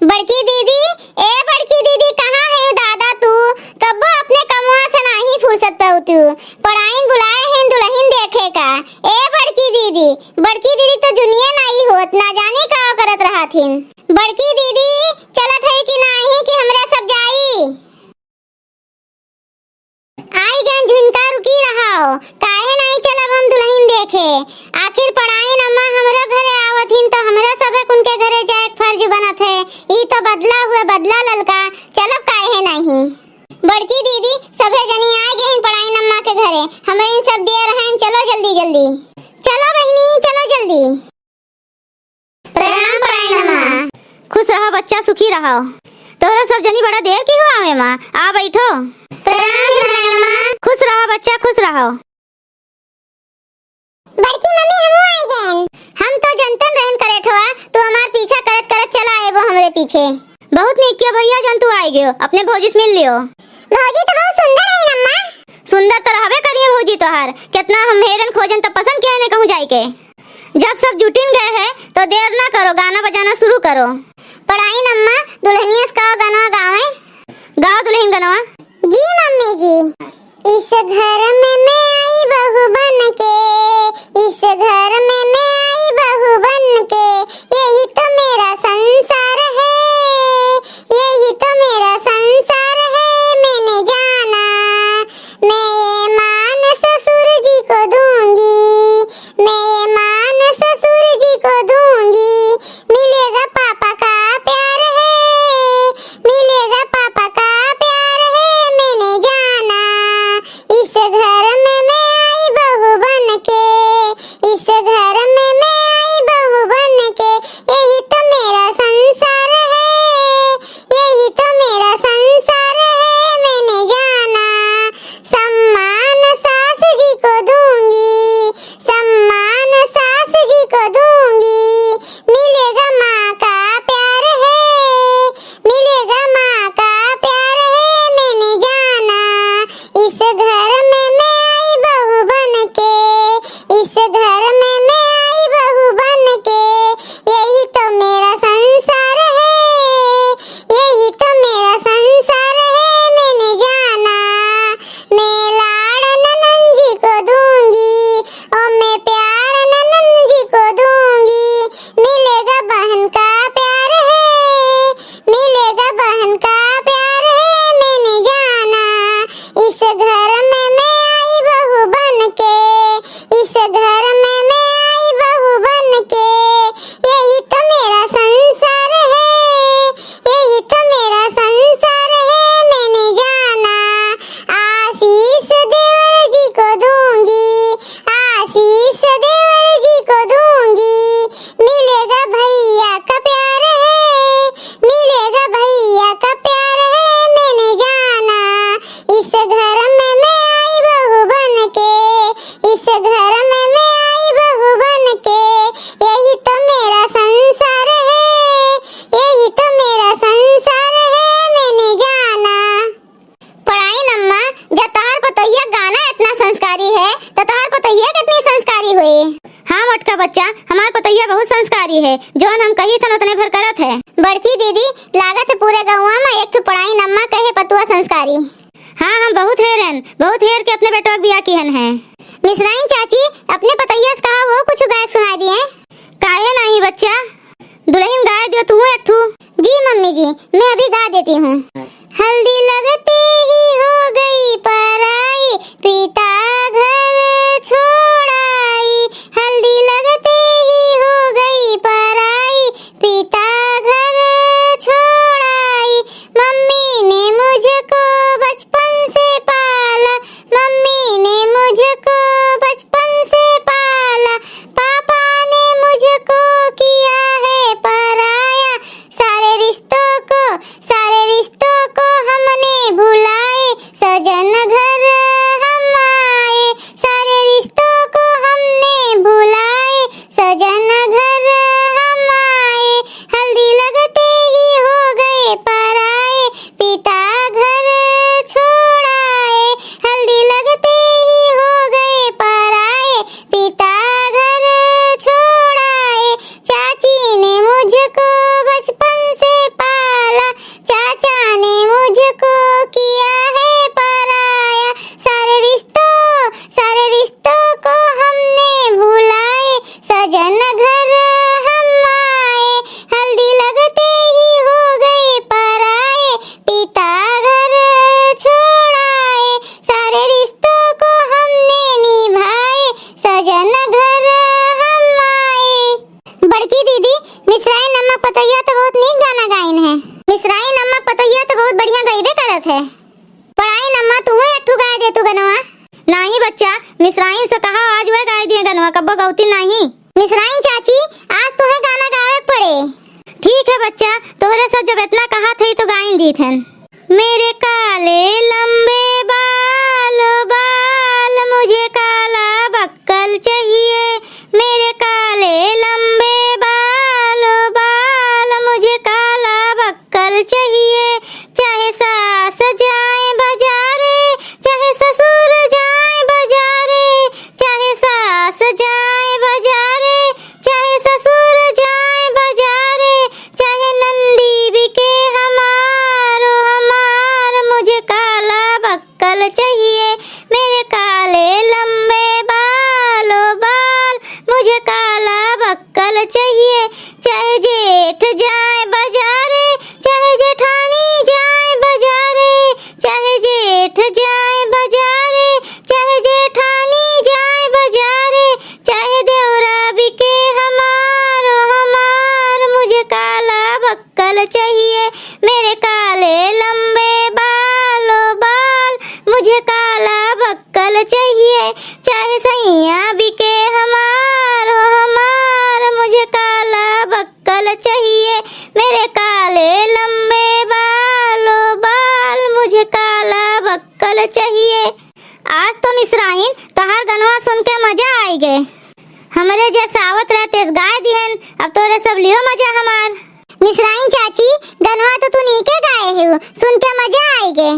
बड़की दीदी, ए बड़की दीदी, कहाँ है दादा तू? कब्बो अपने कमुआ से नहीं फुर्सत पाऊ तू। पढ़ाइन बुलाए हैं दुल्हन देखे का। ए बड़की दीदी तो दुनिया नहीं होत, ना जाने का करत रहाथिन। बड़की दीदी चलत है कि नहीं कि हमरा सब जाई? आई गन झुनका रुकी रहाओ, काहे नहीं चलब हम दुल्हन देखे? आखिर पढ़ाइन अम्मा हमरो घरे आवथिन तो हमरा सबे उनके घरे जाए फर्ज बनत है। ई तो बदला हुआ बदला ललका, चलब काहे नहीं? बड़की दीदी सबे जनी आ गए हैं पढ़ाइन अम्मा के घरे, हमें इन सब दे रहे हैं, चलो जल्दी जल्दी। चलो बहनी चलो जल्दी। प्रणाम पढ़ाइन अम्मा। खुश रहो बच्चा, सुखी रहो। तोरा सब जनी बड़ा देर की हुआ हमें माँ, आ बैठो। प्रणाम पढ़ाइन अम्मा। खुश रहो बच्चा, खुश रहो। बड़की मम्मी हमहु आई गए। हम तो जनतन रहन करे ठवा, तू हमार पीछा करत करत चला आएबो हमरे पीछे। बहुत नीक किया भैया जन तू आई गयो, अपने भौजी से मिल लियो। भौजी तो बहुत सुंदर है अम्मा। सुंदर तो रहबे करिए भौजी तोहार, कितना हम हेरन खोजन तो पसंद किया ने कहूं जाई के। जब सब जुटिन गए हैं तो देर ना करो, गाना बजाना शुरू करो। पढ़ाइन अम्मा दुल्हनियस का गाना गावे। गाओ दुल्हन गनवा। जी मम्मी जी। इस घर में मैं आई बहू बन के, इस घर में मैं आई बहू बन के, यही तो मेरा संसार है, यही तो मेरा संसार है। मैंने जाना मैं ये मान ससुर जी को दूंगी, मैं ये मान ससुर जी को दूंगी। मिलेगा पापा का प्यार है, मिलेगा पापा का प्यार है। मैंने जाना इस घर में मैं आई बहू बन के, इस घर में मैं आई बहू बन के, यही तो मेरा संसार है, यही तो मेरा संसार है। मैंने जाना सम्मान सास जी को दूंगी, सम्मान सास जी को दूंगी। मिलेगा माँ का प्यार है, मिलेगा माँ का प्यार है। मैंने जाना इस घर में मैं आई बहू बन के, इस घर में मैं आई बहू बन के, यही तो मेरा संसार है, यही तो मेरा संसार है। मैंने जाना मैं लाड़ ननन जी को दूंगी, और मैं प्यार ननन जी को दूंगी। मिलेगा बहन का प्यार है, मिलेगा बहन का प्यार है। मैंने जाना इस घर में मैं आई बहू बन के, इस घर में मैं आई बहू बन के, यही तो मेरा संसार है, यही तो मेरा संसार है। मैंने जाना आशीष देवर जी को दूंगी, आशीष देवर जी को दूंगी। मिलेगा भैया का प्यार है, मिलेगा भैया का प्यार है। मैंने जाना इस घर में मैं आई बहू बन के, इस घर में मैं आई बहू बन के, यही तो मेरा संसार है, यही तो मेरा संसार है। मैंने जाना। पढ़ाइन अम्मा जब तोहार पतोहिया गाना इतना संस्कारी है तो तोहार पतोहिया कितनी संस्कारी हुई? हाँ मटका बच्चा, हमार पतैया बहुत संस्कारी है, जोन हम कही थन उतने भर करत है। बड़की दीदी लागत है पूरे गाँव में एक ठो पढ़ाइन अम्मा कहे पतुआ संस्कारी। हाँ हम बहुत हेर के अपने बेटवा बिया किहन है। मिश्राइन चाची अपने पतैया से कहा वो कुछ गायक सुनाई दिए। काहे नहीं बच्चा, दुल्हन गाय दियो तू एक ठू। जी मम्मी जी, मैं अभी गा देती हूँ। हल्दी लगते ही हो गई पराई, पिता घर छोड़ाई। हल्दी लगते ही हो गई पराई, पिता घर छोड़ाई। मम्मी ने मुझको बचपन से पाला, मम्मी ने मुझको बचपन से पाला। पापा ने मुझको किया है पराया, सारे रिश्तों को हमने गीत है। मेरे काले लंबे बाल बाल मुझे काला बक्कल चाहिए, मेरे काले लंबे बाल बाल मुझे काला बक्कल चाहिए। चाहे सास जाए बाजारे, चाहे ससुर जाए बाजारे, चाहे सास जाए बाजारे, चाहे ससुर जाए बाजारे, चाहे नंदी बिके हमारो हमार, मुझे काला बक्कल चाहिए, मेरे काले लंबे बालो बाल मुझे काला बक्कल चाहिए। चाहे जेठ जाए बाजारे, चाहे जेठानी जाए बाजारे, चाहे जेठ जाए बाजारे, चाहे जेठानी जाए बाजारे, चाहे देवरा बिके हमारो हमार, मुझे काला बक्कल चाहिए, मेरे काले लंबे बालो बाल मुझे काला बक्कल चाहिए। चाहे सैया बिके हमारो हमार, मुझे काला बक्कल चाहिए, मेरे काले लंबे बालो बाल मुझे काला बक्कल चाहिए। आज तो मिसराइन तोहार गनवा सुन के मजा आई गए। हमारे जैसा आवत रहते गाय दिहन, अब तोरे सब लियो मजा हमार। मिसराइन चाची गनवा तो तू नीके गाए हो, सुन के मजा आई गे।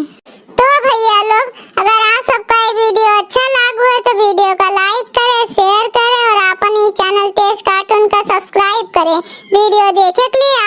तो भैया लोग, अगर आप सबका ये वीडियो अच्छा लागू है तो वीडियो का लाइक करें, शेयर करें और अपने चैनल तेज कार्टून का सब्सक्राइब करें। वीडियो देखे के लिए